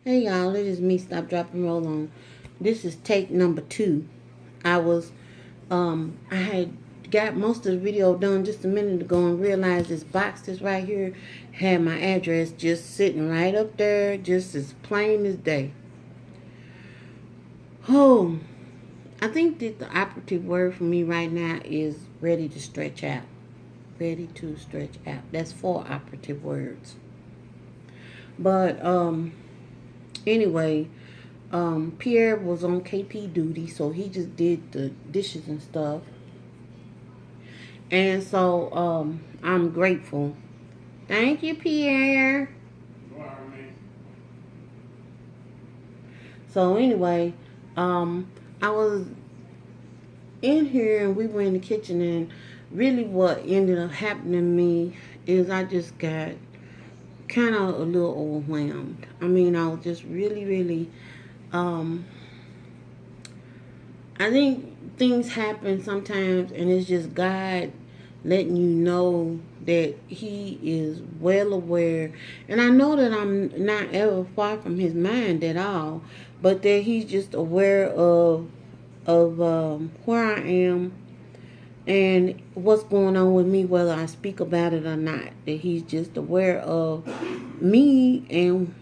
Hey y'all, it is me, Stop, Drop, and Roll On. This is take number 2. I had got most of the video done just a minute ago and realized this box that's right here had my address just sitting right up there, just as plain as day. Oh, I think that the operative word for me right now is ready to stretch out. Ready to stretch out. That's 4 operative words. But, anyway, Pierre was on KP duty, so he just did the dishes and stuff. And so I'm grateful. Thank you, Pierre. So anyway, I was in here and we were in the kitchen, and really what ended up happening to me is I just got kind of a little overwhelmed. I mean, I was just really I think things happen sometimes, and it's just God letting you know that He is well aware. And I know that I'm not ever far from His mind at all, but that He's just aware of where I am and what's going on with me, whether I speak about it or not. That He's just aware of me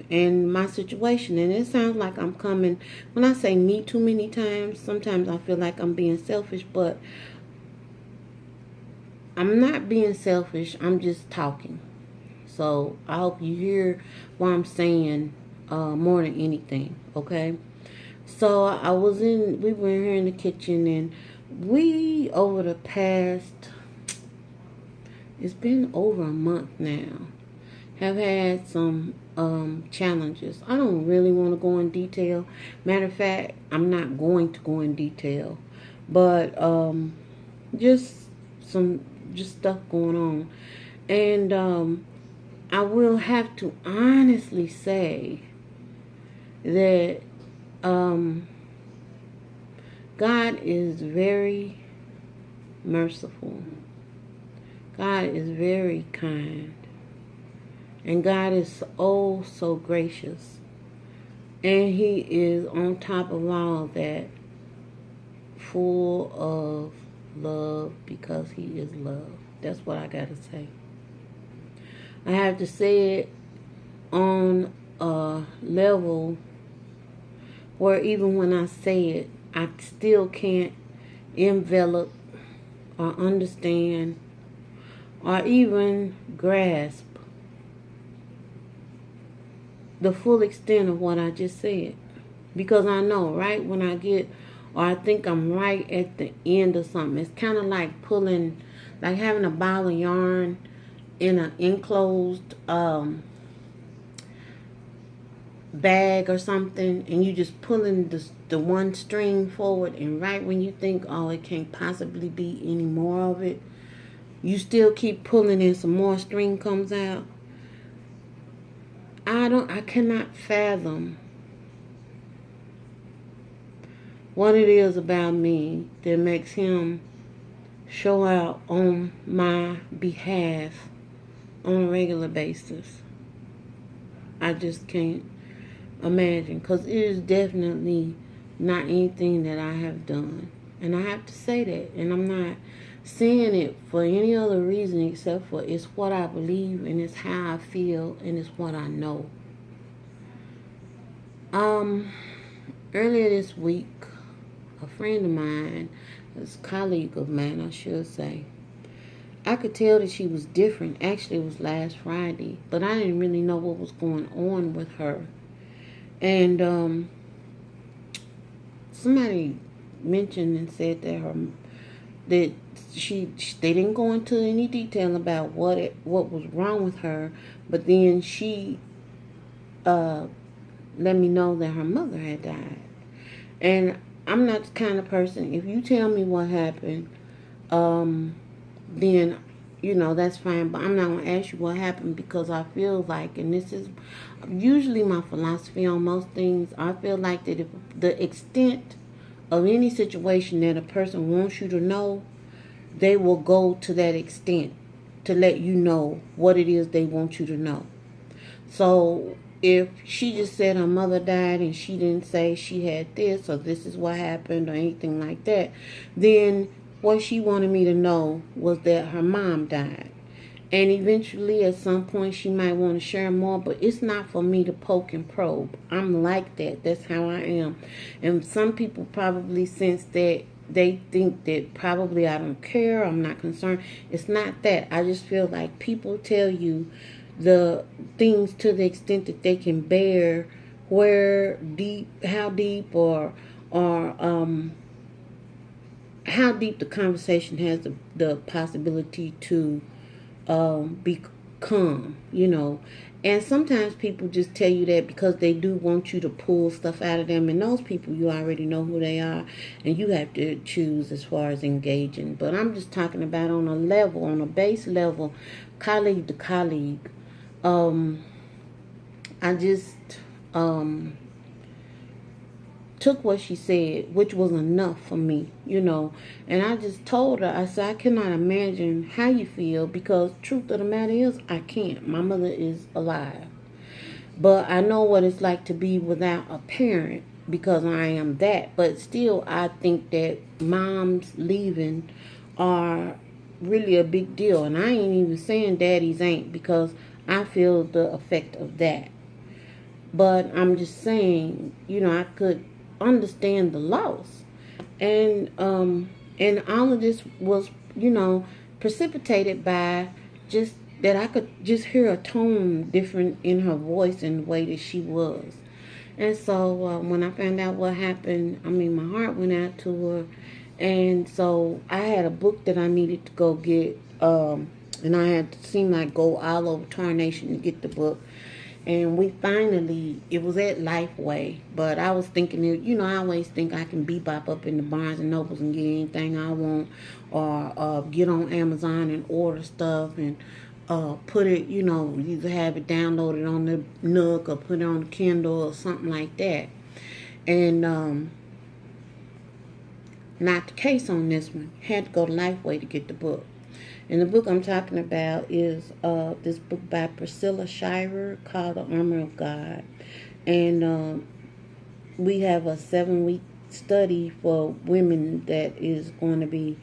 and my situation. And it sounds like I'm coming, when I say me too many times, sometimes I feel like I'm being selfish, but I'm not being selfish. I'm just talking. So I hope you hear what I'm saying more than anything, okay? So we were here in the kitchen, and we, over the past, it's been over a month now, have had some challenges. I don't really want to go in detail. Matter of fact, I'm not going to go in detail. But just stuff going on. And I will have to honestly say that God is very merciful. God is very kind. And God is oh so gracious. And He is on top of all that, full of love, because He is love. That's what I got to say. I have to say it on a level where even when I say it, I still can't envelop or understand or even grasp the full extent of what I just said. Because I know right when I get, or I think I'm right at the end of something, it's kind of like pulling, like having a ball of yarn in an enclosed bag or something, and you just pulling the one string forward, and right when you think, oh, it can't possibly be any more of it, you still keep pulling and some more string comes out. I cannot fathom what it is about me that makes Him show out on my behalf on a regular basis. I just can't imagine, because it is definitely not anything that I have done. And I have to say that, and I'm not saying it for any other reason except for it's what I believe, and it's how I feel, and it's what I know. Earlier this week, a friend of mine, a colleague of mine, I should say, I could tell that she was different. Actually, it was last Friday, but I didn't really know what was going on with her. And somebody mentioned and said that they didn't go into any detail about what was wrong with her, but then she let me know that her mother had died. And I'm not the kind of person, if you tell me what happened, then, that's fine. But I'm not going to ask you what happened, because I feel like, and this is usually my philosophy on most things, I feel like that if the extent of any situation that a person wants you to know, they will go to that extent to let you know what it is they want you to know. So if she just said her mother died and she didn't say she had this or this is what happened or anything like that, then what she wanted me to know was that her mom died. And eventually, at some point, she might want to share more, but it's not for me to poke and probe. I'm like that. That's how I am. And some people probably sense that they think that probably I don't care, I'm not concerned. It's not that. I just feel like people tell you the things to the extent that they can bear, where deep, how deep, or how deep the conversation has the possibility to become, And sometimes people just tell you that because they do want you to pull stuff out of them. And those people, you already know who they are. And you have to choose as far as engaging. But I'm just talking about on a level, on a base level, colleague to colleague. I just took what she said, which was enough for me, And I just told her, I said, I cannot imagine how you feel, because truth of the matter is, I can't. My mother is alive. But I know what it's like to be without a parent, because I am that. But still, I think that moms leaving are really a big deal. And I ain't even saying daddies ain't, because I feel the effect of that. But I'm just saying, I could understand the loss, and all of this was precipitated by just that I could just hear a tone different in her voice and the way that she was. And so when I found out what happened, my heart went out to her. And so I had a book that I needed to go get, and I had to seem like go all over Tarnation to get the book. And we finally, it was at Lifeway, but I was thinking, I always think I can bebop up in the Barnes and Nobles and get anything I want, or get on Amazon and order stuff and put it, either have it downloaded on the Nook or put it on the Kindle or something like that. And not the case on this one. Had to go to Lifeway to get the book. And the book I'm talking about is this book by Priscilla Shirer called The Armor of God. And we have a 7-week study for women that is going to be,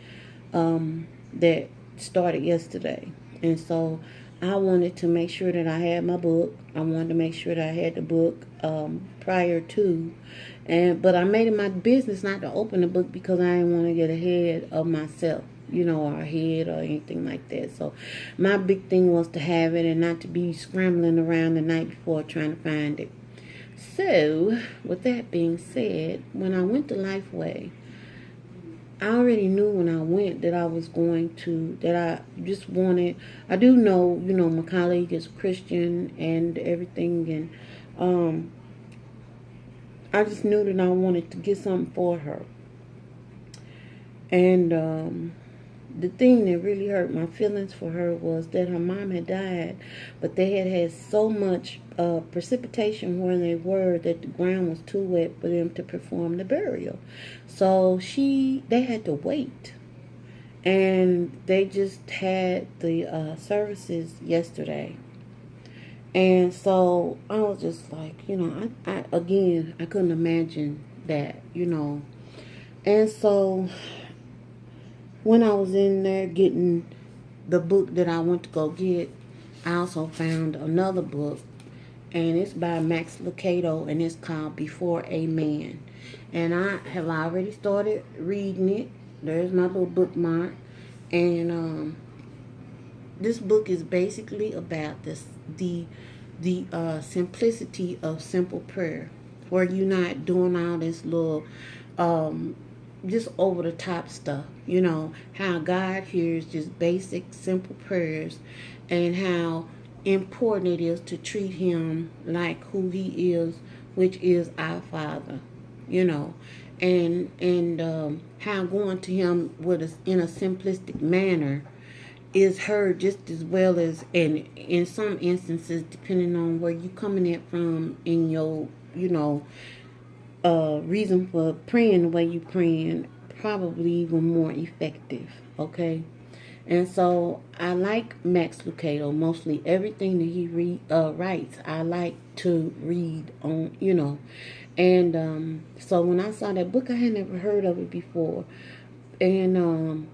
that started yesterday. And so I wanted to make sure that I had my book. I wanted to make sure that I had the book prior to. But I made it my business not to open the book, because I didn't want to get ahead of myself, or ahead or anything like that. So my big thing was to have it and not to be scrambling around the night before trying to find it. So with that being said, when I went to Lifeway, I already knew when I went that I was going to, that I just wanted, I do know, my colleague is Christian and everything, and I just knew that I wanted to get something for her. And the thing that really hurt my feelings for her was that her mom had died, but they had so much precipitation where they were that the ground was too wet for them to perform the burial. So they had to wait. And they just had the services yesterday. And so I was just like, I couldn't imagine that, And so when I was in there getting the book that I went to go get, I also found another book, and it's by Max Lucado, and it's called Before a Man. And I have already started reading it. There's my little bookmark. And this book is basically about the simplicity of simple prayer, where you're not doing all this little just over the top stuff, how God hears just basic simple prayers, and how important it is to treat him like who he is, which is our Father, and how going to him in a simplistic manner is heard just as well as, and in some instances, depending on where you coming at from in your, reason for praying the way you praying, probably even more effective, okay? And so I like Max Lucado. Mostly everything that he writes, I like to read on, And so when I saw that book, I had never heard of it before. And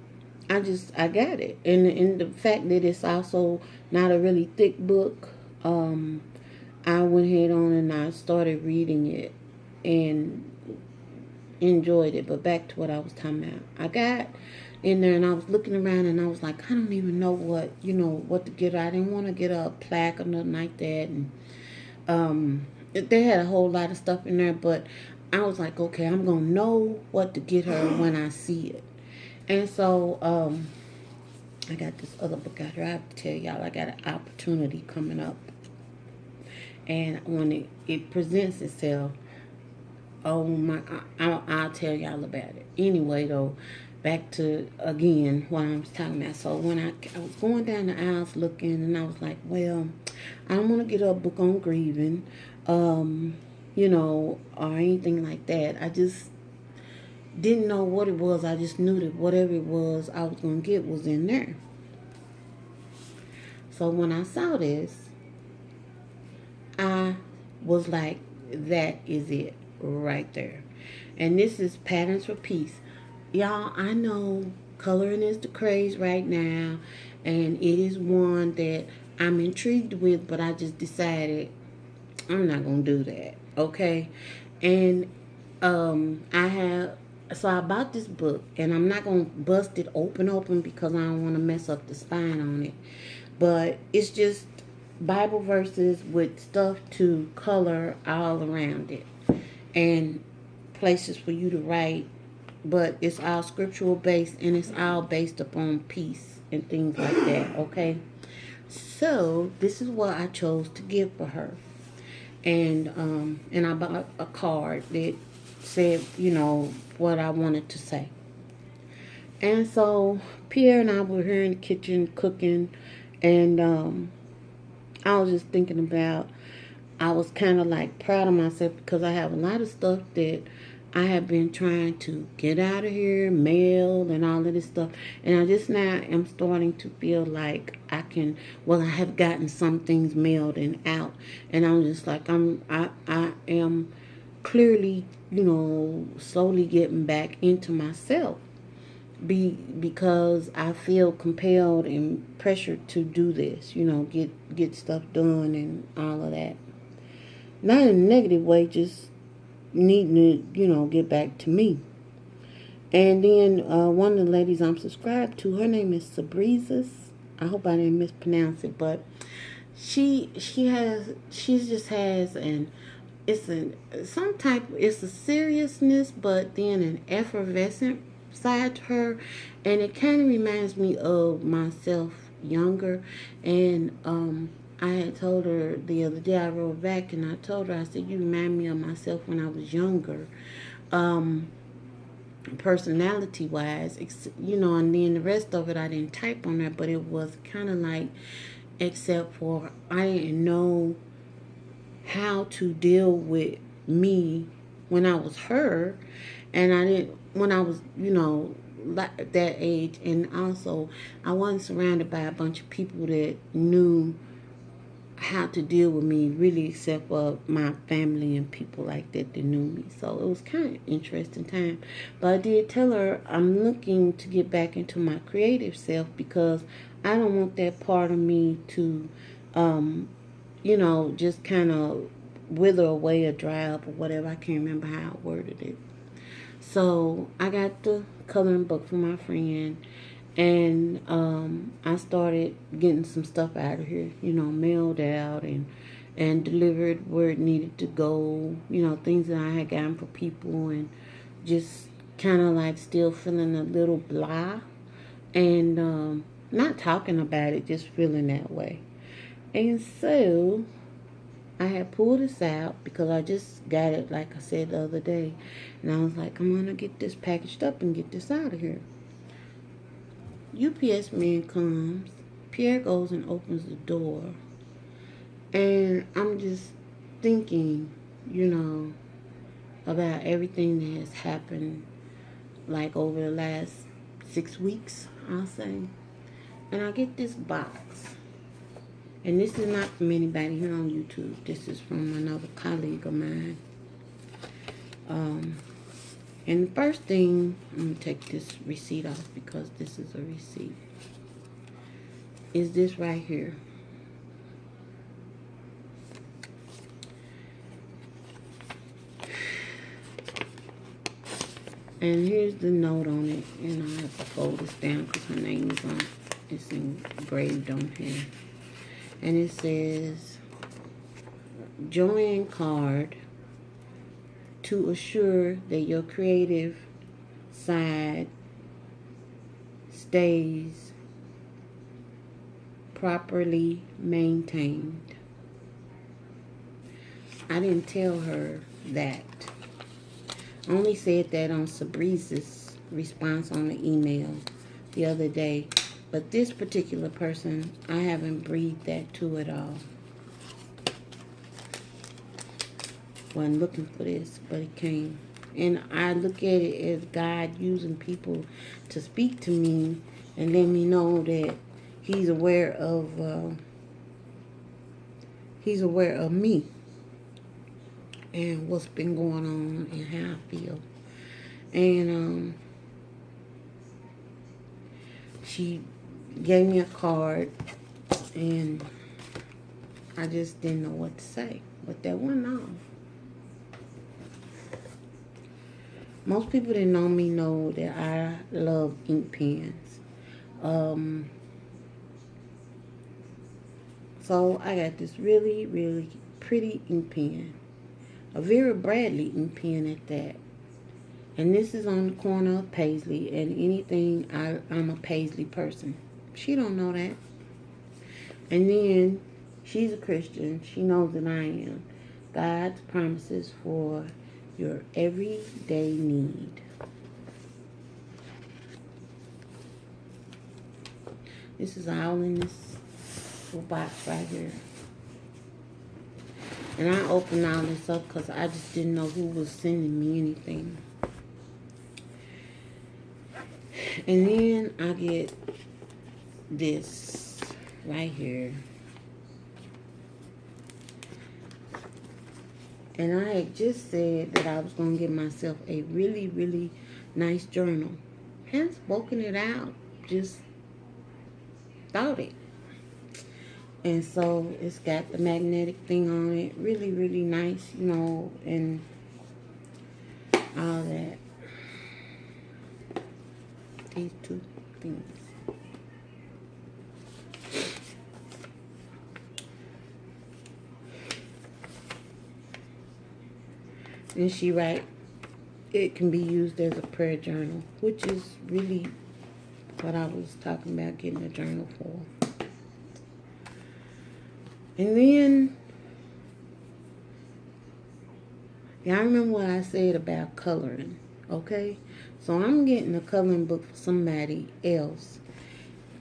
I got it. And the fact that it's also not a really thick book, I went ahead on and I started reading it and enjoyed it. But back to what I was talking about. I got in there and I was looking around and I was like, I don't even know what to get. I didn't want to get a plaque or nothing like that. And they had a whole lot of stuff in there, but I was like, okay, I'm gonna know what to get her when I see it. And so I got this other book out here. I have to tell y'all, I got an opportunity coming up, and when it presents itself, oh my, I'll tell y'all about it. Anyway, though, back to again what I was talking about. So when I was going down the aisles looking, and I was like, well, I don't want to get a book on grieving, or anything like that. I just didn't know what it was. I just knew that whatever it was I was gonna get was in there. So when I saw this, I was like, that is it right there. And this is Patterns for Peace. Y'all, I know coloring is the craze right now, and it is one that I'm intrigued with, but I just decided I'm not going to do that, okay? And I bought this book, and I'm not going to bust it open because I don't want to mess up the spine on it. But it's just Bible verses with stuff to color all around it, and places for you to write, but it's all scriptural based, and it's all based upon peace and things like that, okay? So this is what I chose to give for her. And I bought a card that said, what I wanted to say. And so Pierre and I were here in the kitchen cooking, and I was just thinking about, I was kind of like proud of myself because I have a lot of stuff that I have been trying to get out of here, mail and all of this stuff. And I just now am starting to feel like I have gotten some things mailed and out. And I'm just like, I am clearly, slowly getting back into myself. Because I feel compelled and pressured to do this, get stuff done and all of that. Not in a negative way, just needing to, get back to me. And then one of the ladies I'm subscribed to, her name is Sabrizas. I hope I didn't mispronounce it, but she just has it's a seriousness, but then an effervescent side to her, and it kind of reminds me of myself younger. And I had told her the other day, I wrote back and I told her, I said, you remind me of myself when I was younger, personality wise, and then the rest of it I didn't type on there, but it was kind of like, except for I didn't know how to deal with me when I was her, and I didn't when I was, like that age. And also I wasn't surrounded by a bunch of people that knew how to deal with me, really, except for my family and people like that knew me. So it was kind of interesting time. But I did tell her I'm looking to get back into my creative self, because I don't want that part of me to just kind of wither away or dry up or whatever. I can't remember how I worded it. So I got the coloring book from my friend, and I started getting some stuff out of here, mailed out and delivered where it needed to go, things that I had gotten for people, and just kind of like still feeling a little blah, and not talking about it, just feeling that way. And so I had pulled this out because I just got it, like I said the other day. And I was like, I'm going to get this packaged up and get this out of here. UPS man comes. Pierre goes and opens the door. And I'm just thinking, about everything that has happened, like over the last 6 weeks, I'll say. And I get this box. And this is not from anybody here on YouTube. This is from another colleague of mine. And the first thing, I'm going to take this receipt off because this is a receipt, is this right here. And here's the note on it. And I have to fold this down because her name is on it. It's engraved on here. And it says, Joanne card to assure that your creative side stays properly maintained. I didn't tell her that. I only said that on Sabrice's response on the email the other day. But this particular person, I haven't breathed that to at all. Wasn't looking for this, but it came. And I look at it as God using people to speak to me and let me know that He's aware of me and what's been going on and how I feel. And she gave me a card, and I just didn't know what to say. But that wasn't all. Most people that know me know that I love ink pens. So I got this really, really pretty ink pen. A Vera Bradley ink pen at that. And this is on the corner of Paisley. And anything, I'm a Paisley person. She don't know that. And then, she's a Christian. She knows that I am. God's promises for your everyday need. This is all in this little box right here. And I opened all this up because I just didn't know who was sending me anything. And then I get this right here. And I had just said that I was going to get myself a really, really nice journal. Hadn't spoken it out. Just thought it. And so it's got the magnetic thing on it. Really, really nice, you know, and all that. These two things. And she write, it can be used as a prayer journal, which is really what I was talking about getting a journal for. And then, yeah, I remember what I said about coloring, okay? So I'm getting a coloring book for somebody else.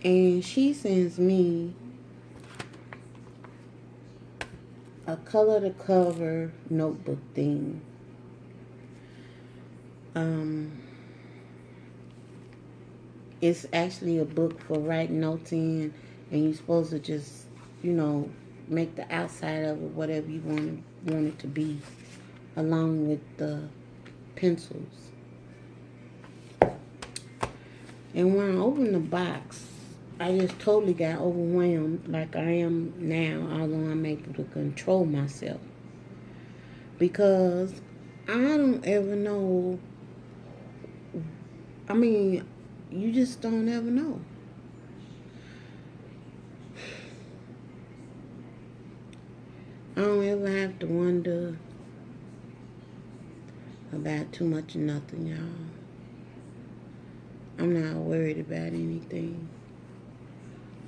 And she sends me a color to cover notebook thing. It's actually a book for writing notes in, and you're supposed to just, you know, make the outside of it whatever you want it to be, along with the pencils. And when I opened the box, I just totally got overwhelmed like I am now, although I'm able to control myself. Because I don't ever know. I mean, you just don't ever know. I don't ever have to wonder about too much of nothing, y'all. I'm not worried about anything.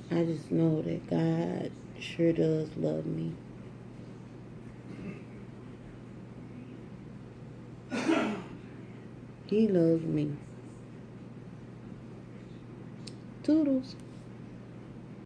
I just know that God sure does love me. He loves me. Toodles.